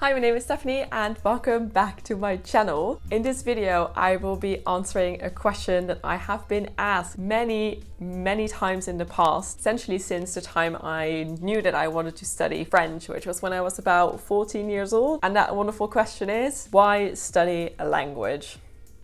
Hi, my name is Stephanie and welcome back to my channel. In this video, I will be answering a question that I have been asked many times in the past, essentially since the time I knew that I wanted to study French, which was when I was about 14 years old. And that wonderful question is, why study a language?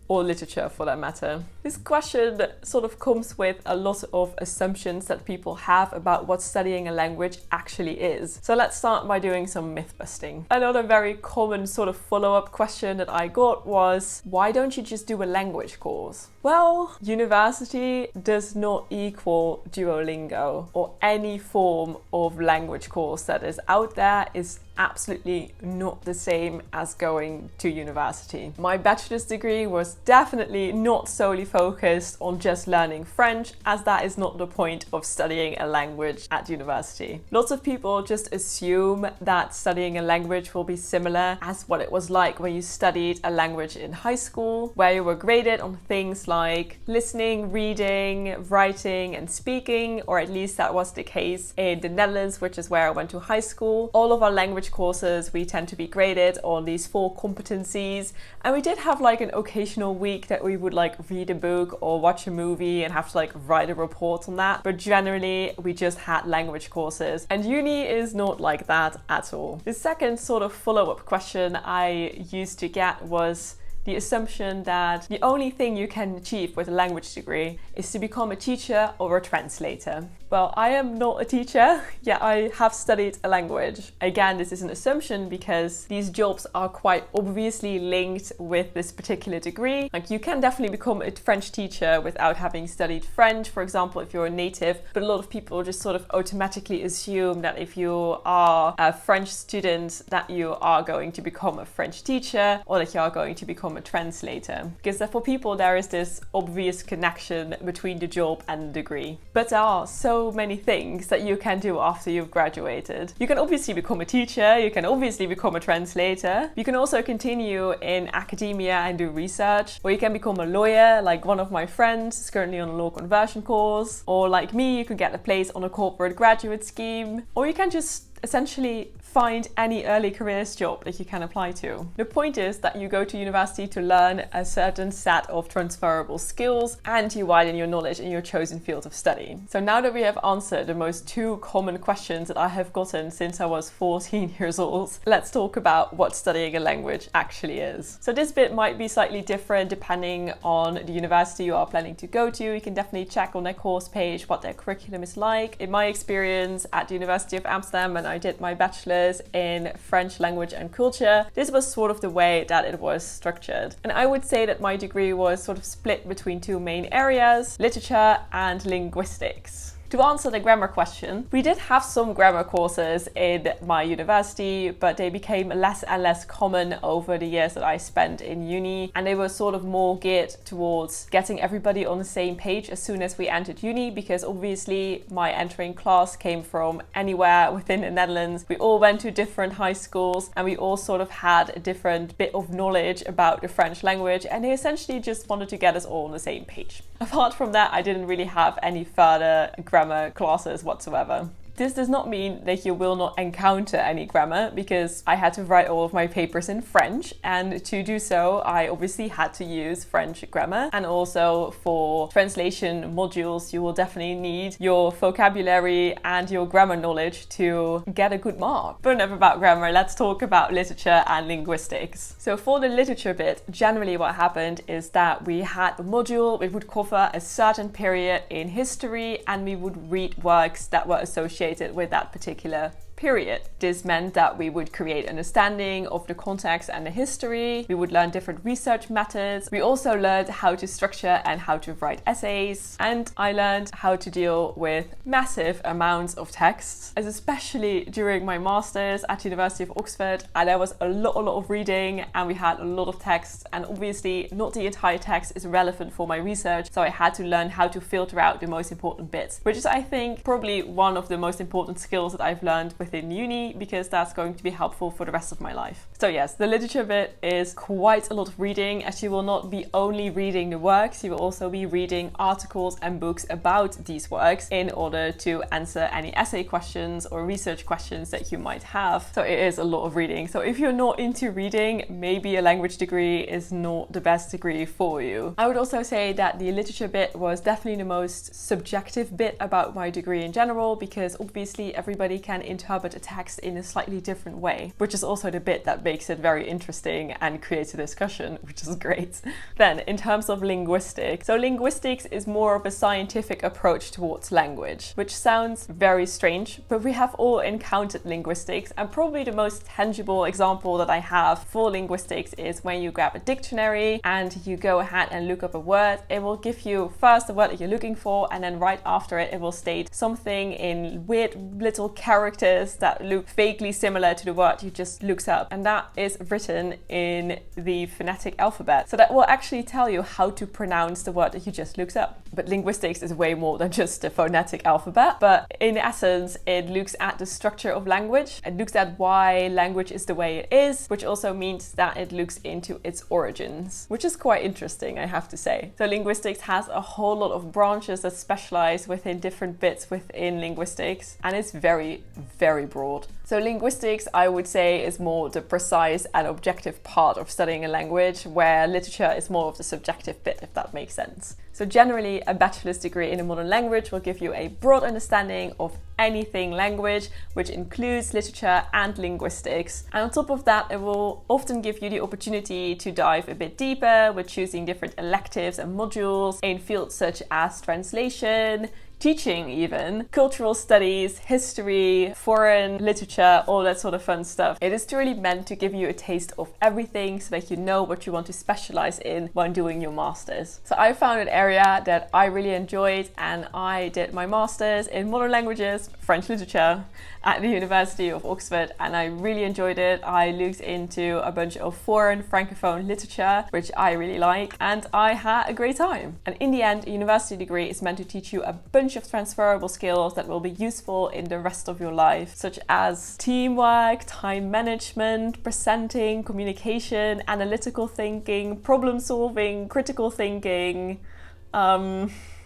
Or literature for that matter. This question sort of comes with a lot of assumptions that people have about what studying a language actually is. So let's start by doing some myth busting. Another very common sort of follow-up question that I got was, why don't you just do a language course? Well, university does not equal Duolingo, or any form of language course that is out there is absolutely not the same as going to university. My bachelor's degree was definitely not solely focused on just learning French, as that is not the point of studying a language at university. Lots of people just assume that studying a language will be similar as what it was like when you studied a language in high school, where you were graded on things like listening, reading, writing and speaking, or at least that was the case in the Netherlands, which is where I went to high school. All of our language courses, we tend to be graded on these 4 competencies, and we did have like an occasional week that we would like read a book or watch a movie and have to like write a report on that, but generally we just had language courses, and uni is not like that at all. The second sort of follow-up question I used to get was the assumption that the only thing you can achieve with a language degree is to become a teacher or a translator. Well, I am not a teacher, yet I have studied a language. Again, this is an assumption because these jobs are quite obviously linked with this particular degree. Like, you can definitely become a French teacher without having studied French, for example, if you're a native, but a lot of people just sort of automatically assume that if you are a French student, that you are going to become a French teacher or that you are going to become a translator. Because for people, there is this obvious connection between the job and the degree. But there are so many things that you can do after you've graduated. You can obviously become a teacher, you can obviously become a translator, you can also continue in academia and do research, or you can become a lawyer, like one of my friends is currently on a law conversion course, or like me, you can get a place on a corporate graduate scheme, or you can just essentially find any early careers job that you can apply to. The point is that you go to university to learn a certain set of transferable skills and you widen your knowledge in your chosen field of study. So now that we have answered the most 2 common questions that I have gotten since I was 14 years old, let's talk about what studying a language actually is. So this bit might be slightly different depending on the university you are planning to go to. You can definitely check on their course page what their curriculum is like. In my experience at the University of Amsterdam, when I did my bachelor's in French language and culture, this was sort of the way that it was structured. And I would say that my degree was sort of split between 2 main areas, literature and linguistics. To answer the grammar question, we did have some grammar courses in my university, but they became less and less common over the years that I spent in uni, and they were sort of more geared towards getting everybody on the same page as soon as we entered uni, because obviously my entering class came from anywhere within the Netherlands. We all went to different high schools and we all sort of had a different bit of knowledge about the French language, and they essentially just wanted to get us all on the same page. Apart from that, I didn't really have any further grammar classes whatsoever. This does not mean that you will not encounter any grammar, because I had to write all of my papers in French, and to do so I obviously had to use French grammar. And also for translation modules you will definitely need your vocabulary and your grammar knowledge to get a good mark. But enough about grammar, let's talk about literature and linguistics. So for the literature bit, generally what happened is that we had a module, we would cover a certain period in history and we would read works that were associated with that particular period. This meant that we would create understanding of the context and the history. We would learn different research methods. We also learned how to structure and how to write essays. And I learned how to deal with massive amounts of texts, as especially during my master's at the University of Oxford. And there was a lot of reading and we had a lot of texts, and obviously not the entire text is relevant for my research. So I had to learn how to filter out the most important bits, which is, I think, probably one of the most important skills that I've learned within uni, because that's going to be helpful for the rest of my life. So yes, the literature bit is quite a lot of reading, as you will not be only reading the works, you will also be reading articles and books about these works in order to answer any essay questions or research questions that you might have. So it is a lot of reading. So if you're not into reading, maybe a language degree is not the best degree for you. I would also say that the literature bit was definitely the most subjective bit about my degree in general, because obviously everybody can interpret a text in a slightly different way, which is also the bit that makes it very interesting and creates a discussion, which is great. Then in terms of linguistics, so linguistics is more of a scientific approach towards language, which sounds very strange, but we have all encountered linguistics, and probably the most tangible example that I have for linguistics is when you grab a dictionary and you go ahead and look up a word. It will give you first the word that you're looking for, and then right after it will state something in weird little characters that look vaguely similar to the word you just looked up, and that is written in the phonetic alphabet. So that will actually tell you how to pronounce the word that you just looked up. But linguistics is way more than just the phonetic alphabet, but in essence it looks at the structure of language. It looks at why language is the way it is, which also means that it looks into its origins, which is quite interesting, I have to say. So linguistics has a whole lot of branches that specialize within different bits within linguistics, and it's very, very broad. So linguistics, I would say, is more the precise and objective part of studying a language, where literature is more of the subjective bit, if that makes sense. So generally, a bachelor's degree in a modern language will give you a broad understanding of anything language, which includes literature and linguistics. And on top of that, it will often give you the opportunity to dive a bit deeper with choosing different electives and modules in fields such as translation, teaching even, cultural studies, history, foreign literature, all that sort of fun stuff. It is truly meant to give you a taste of everything so that you know what you want to specialize in when doing your masters. So I found an area that I really enjoyed, and I did my masters in modern languages, French literature, at the University of Oxford, and I really enjoyed it. I looked into a bunch of foreign francophone literature, which I really like, and I had a great time. And in the end, a university degree is meant to teach you a bunch of transferable skills that will be useful in the rest of your life, such as teamwork, time management, presenting, communication, analytical thinking, problem solving, critical thinking,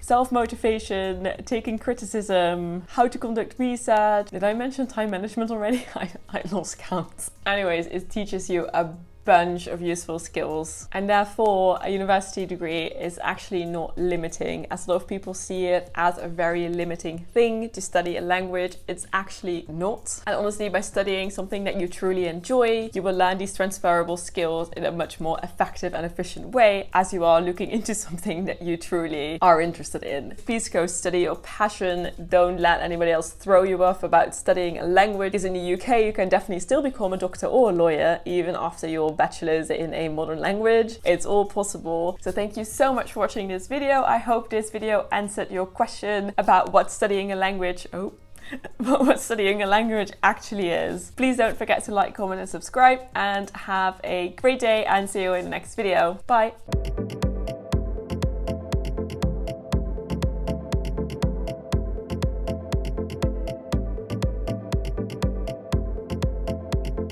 self-motivation, taking criticism, how to conduct research. Did I mention time management already? I lost count. Anyways, it teaches you a bunch of useful skills, and therefore a university degree is actually not limiting, as a lot of people see it as a very limiting thing to study a language. It's actually not. And honestly, by studying something that you truly enjoy, you will learn these transferable skills in a much more effective and efficient way, as you are looking into something that you truly are interested in. Please go study your passion. Don't let anybody else throw you off about studying a language, because in the UK you can definitely still become a doctor or a lawyer even after your bachelor's in a modern language. It's all possible. So thank you so much for watching this video. I hope this video answered your question about what studying a language what studying a language actually is. Please don't forget to like, comment and subscribe, and have a great day, and see you in the next video. Bye!